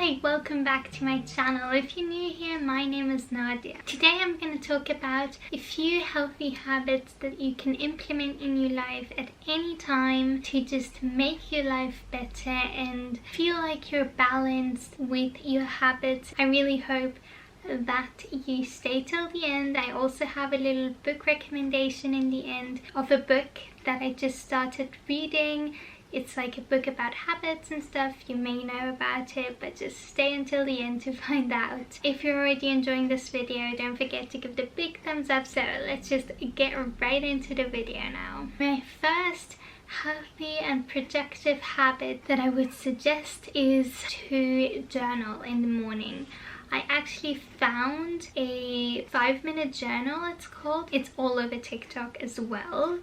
Hi, welcome back to my channel. If you're new here, my name is Nadia. Today I'm going to talk about a few healthy habits that you can implement in your life at any time to just make your life better and feel like you're balanced with your habits. I really hope that you stay till the end. I also have a little book recommendation in the end of a book that I just started reading. It's like a book about habits and stuff. You may know about it, but just stay until the end to find out. If you're already enjoying this video, don't forget to give it a big thumbs up. So let's just get right into the video now. My first healthy and productive habit that I would suggest is to journal in the morning. I actually found a 5-minute journal, it's called. It's all over TikTok as well.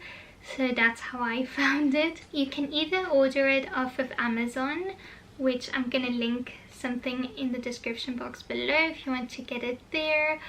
So that's how I found it. You can either order it off of Amazon, which I'm gonna link something in the description box below if you want to get it there,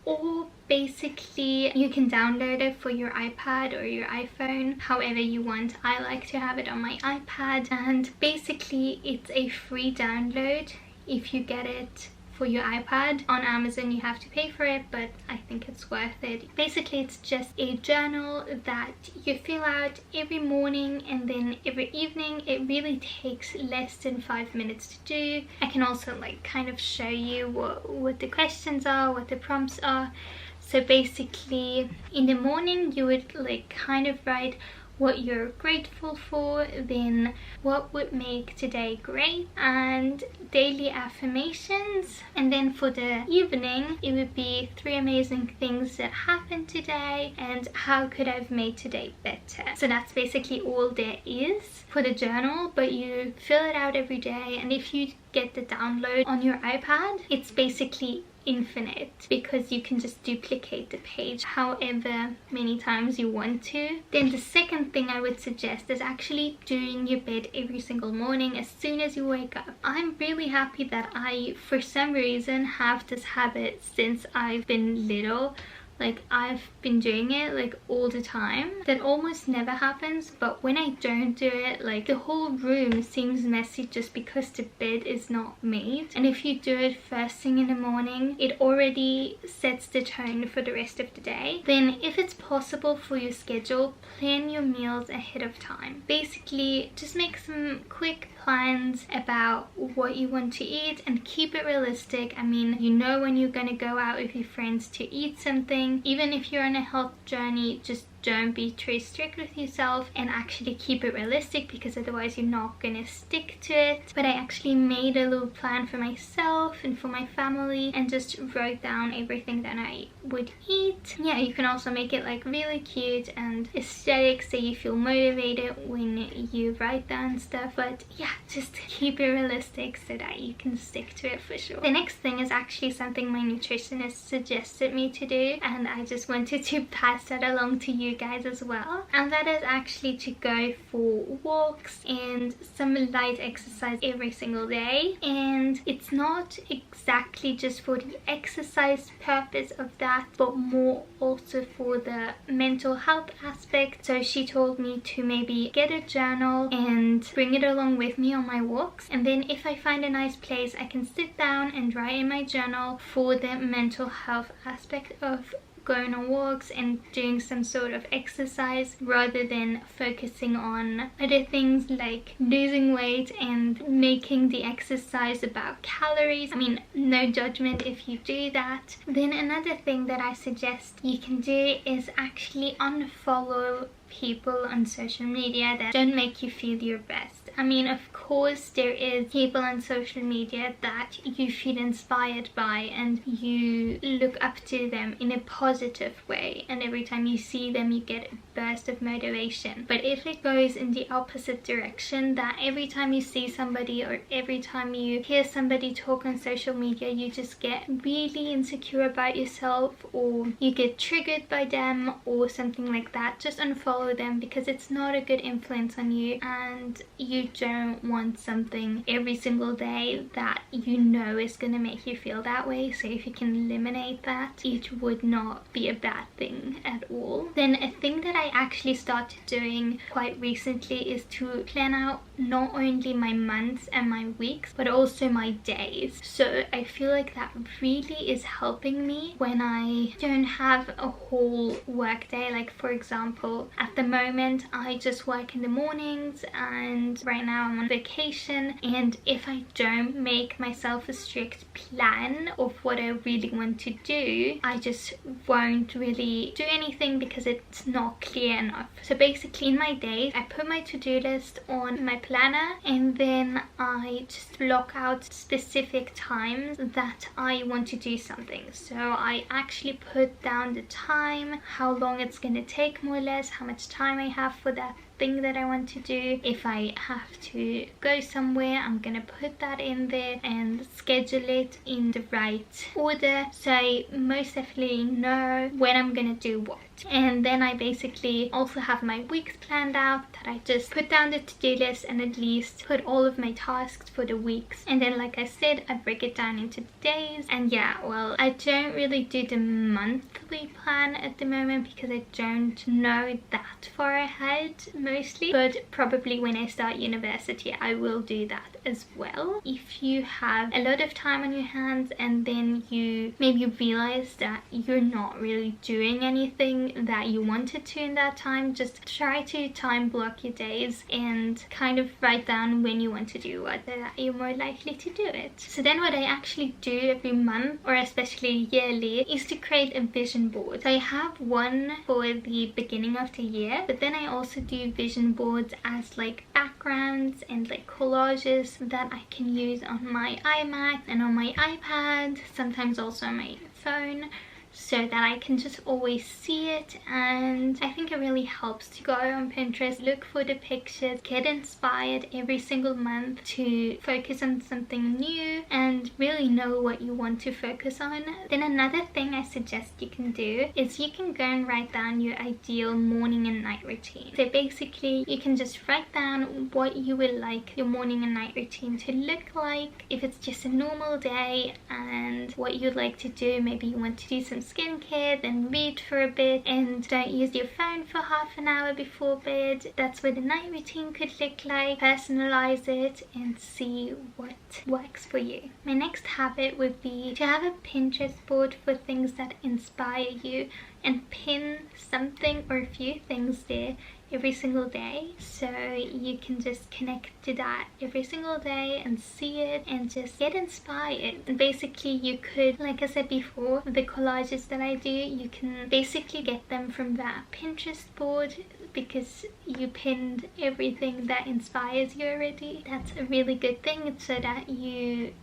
or basically you can download it for your iPad or your iPhone, however you want. I like to have it on my iPad, and basically it's a free download if you get it for your iPad. On Amazon you have to pay for it, but I think it's worth it. Basically it's just a journal that you fill out every morning and then every evening. It really takes less than 5 minutes to do. I can also like kind of show you what the questions are, what the prompts are. So basically in the morning you would like kind of write what you're grateful for, then what would make today great, and daily affirmations. And then for the evening it would be 3 amazing things that happened today and how could I have made today better. So that's basically all there is for the journal, but you fill it out every day, and if you get the download on your iPad, it's basically infinite because you can just duplicate the page however many times you want to. Then the second thing I would suggest is actually doing your bed every single morning as soon as you wake up. I'm really happy that I, for some reason, have this habit since I've been little. Like I've been doing it like all the time. That almost never happens, but when I don't do it, like the whole room seems messy just because the bed is not made. And if you do it first thing in the morning, it already sets the tone for the rest of the day. Then if it's possible for your schedule, plan your meals ahead of time. Basically just make some quick plans about what you want to eat and keep it realistic. I mean, you know when you're gonna go out with your friends to eat something. Even if you're on a health journey, just don't be too strict with yourself and actually keep it realistic, because otherwise you're not gonna stick to it. But I actually made a little plan for myself and for my family and just wrote down everything that I would eat. Yeah, you can also make it like really cute and aesthetic so you feel motivated when you write down stuff. But yeah, just keep it realistic so that you can stick to it for sure. The next thing is actually something my nutritionist suggested me to do, and I just wanted to pass that along to you guys as well, and that is actually to go for walks and some light exercise every single day. And it's not exactly just for the exercise purpose of that, but more also for the mental health aspect. So she told me to maybe get a journal and bring it along with me on my walks, and then if I find a nice place I can sit down and write in my journal for the mental health aspect of going on walks and doing some sort of exercise, rather than focusing on other things like losing weight and making the exercise about calories. I mean, no judgment if you do that. Then another thing that I suggest you can do is actually unfollow people on social media that don't make you feel your best. I mean, of course there is people on social media that you feel inspired by and you look up to them in a positive way, and every time you see them you get a burst of motivation. But if it goes in the opposite direction, that every time you see somebody or every time you hear somebody talk on social media you just get really insecure about yourself, or you get triggered by them or something like that, just unfollow them, because it's not a good influence on you, and you don't want something every single day that you know is going to make you feel that way. So if you can eliminate that, it would not be a bad thing at all. Then a thing that I actually started doing quite recently is to plan out not only my months and my weeks, but also my days. So I feel like that really is helping me when I don't have a whole work day. Like for example, at the moment I just work in the mornings, and right now I'm on vacation, and if I don't make myself a strict plan of what I really want to do, I just won't really do anything because it's not clear enough. So basically in my days, I put my to-do list on my planner, and then I just block out specific times that I want to do something. So I actually put down the time, how long it's gonna take more or less, how much time I have for that thing that I want to do. If I have to go somewhere, I'm gonna put that in there and schedule it in the right order, so I most definitely know when I'm gonna do what. And then I basically also have my weeks planned out, that I just put down the to-do list and at least put all of my tasks for the weeks. And then like I said, I break it down into the days. And yeah, well, I don't really do the monthly plan at the moment because I don't know that far ahead mostly, but probably when I start university I will do that as well. If you have a lot of time on your hands and then you maybe realize that you're not really doing anything that you wanted to in that time, just try to time block your days and kind of write down when you want to do what, that you're more likely to do it. So then what I actually do every month, or especially yearly, is to create a vision board. So I have one for the beginning of the year, but then I also do vision boards as like backgrounds and like collages that I can use on my iMac and on my iPad, sometimes also on my phone, so that I can just always see it. And I think it really helps to go on Pinterest, look for the pictures, get inspired every single month to focus on something new and really know what you want to focus on. Then another thing I suggest you can do is you can go and write down your ideal morning and night routine. So basically you can just write down what you would like your morning and night routine to look like. If it's just a normal day and what you'd like to do, maybe you want to do some skincare, then read for a bit and don't use your phone for half an hour before bed. That's what the night routine could look like. Personalize it and see what works for you. My next habit would be to have a Pinterest board for things that inspire you and pin something or a few things there every single day, so you can just connect to that every single day and see it and just get inspired. And basically you could, like I said before, the collages that I do, you can basically get them from that Pinterest board because you pinned everything that inspires you already. That's a really good thing, so that you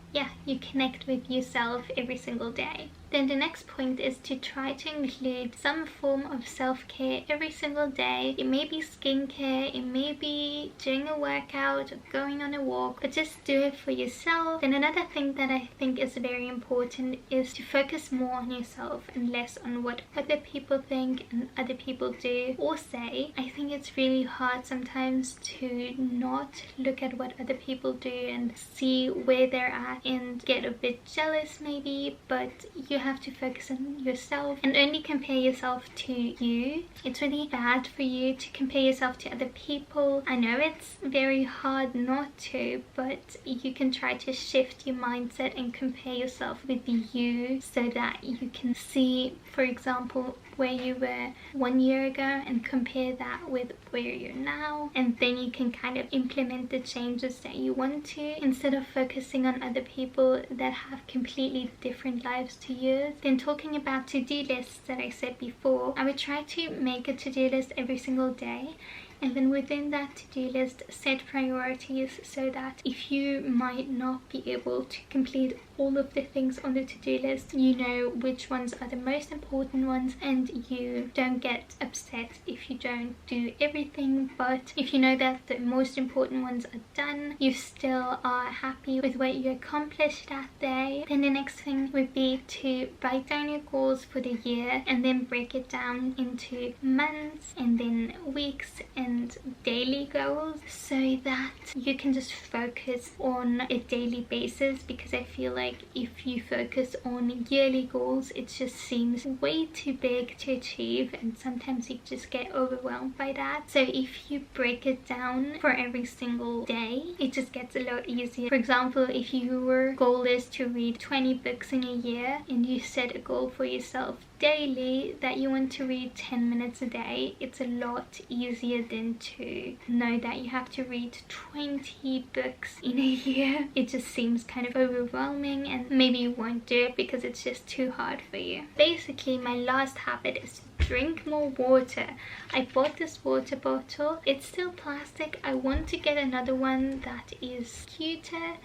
connect with yourself every single day. Then the next point is to try to include some form of self-care every single day. It may be skincare, it may be doing a workout or going on a walk, but just do it for yourself. Then another thing that I think is very important is to focus more on yourself and less on what other people think and other people do or say. I think it's really hard sometimes to not look at what other people do and see where they're at and get a bit jealous maybe, but you have to focus on yourself and only compare yourself to you. It's really bad for you to compare yourself to other people. I know it's very hard not to, but you can try to shift your mindset and compare yourself with you, so that you can see, for example, where you were 1 year ago and compare that with where you're now, and then you can kind of implement the changes that you want to, instead of focusing on other people that have completely different lives to yours. Then talking about to-do lists that I said before, I would try to make a to-do list every single day, and then within that to-do list set priorities, so that if you might not be able to complete all of the things on the to-do list, you know which ones are the most important ones, and you don't get upset if you don't do everything. But if you know that the most important ones are done, you still are happy with what you accomplished that day. Then the next thing would be to write down your goals for the year and then break it down into months and then weeks and and daily goals so that you can just focus on a daily basis, because I feel like if you focus on yearly goals, it just seems way too big to achieve, and sometimes you just get overwhelmed by that. So if you break it down for every single day, it just gets a lot easier. For example, if your goal is to read 20 books in a year, and you set a goal for yourself daily that you want to read 10 minutes a day, it's a lot easier than to know that you have to read 20 books in a year. It just seems kind of overwhelming, and maybe you won't do it because it's just too hard for you. Basically, my last habit is to drink more water. I bought this water bottle. It's still plastic. I want to get another one that is cuter,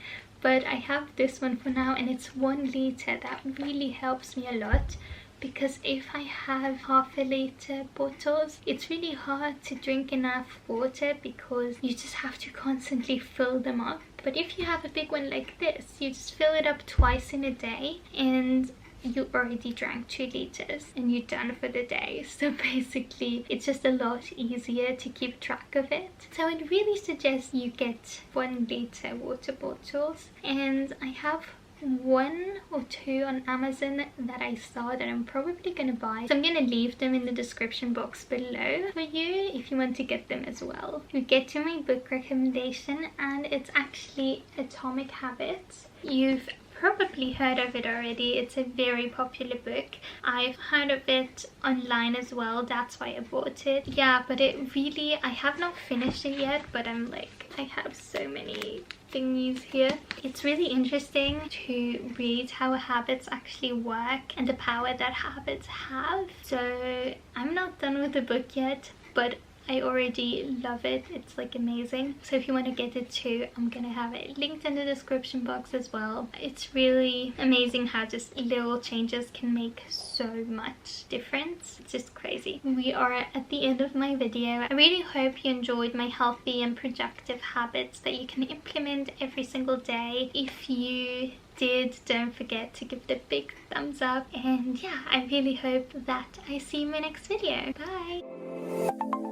but I have this one for now, and it's 1 liter. That really helps me a lot, because if I have half a liter bottles, it's really hard to drink enough water because you just have to constantly fill them up. But if you have a big one like this, you just fill it up twice in a day, and you already drank 2 liters and you're done for the day. So basically it's just a lot easier to keep track of it. So I'd really suggest you get 1 liter water bottles, and I have 1 or 2 on Amazon that I saw that I'm probably gonna buy, so I'm gonna leave them in the description box below for you if you want to get them as well. We get to my book recommendation, and it's actually Atomic Habits. You've probably heard of it already. It's a very popular book. I've heard of it online as well, that's why I bought it. Yeah, but it really, I have not finished it yet, but I'm like, I have so many thingies here. It's really interesting to read how habits actually work and the power that habits have. So I'm not done with the book yet, but I already love it. It's like amazing. So if you want to get it too, I'm gonna have it linked in the description box as well. It's really amazing how just little changes can make so much difference. It's just crazy. We are at the end of my video. I really hope you enjoyed my healthy and productive habits that you can implement every single day. If you did, don't forget to give it a big thumbs up, and yeah, I really hope that I see you in my next video. Bye.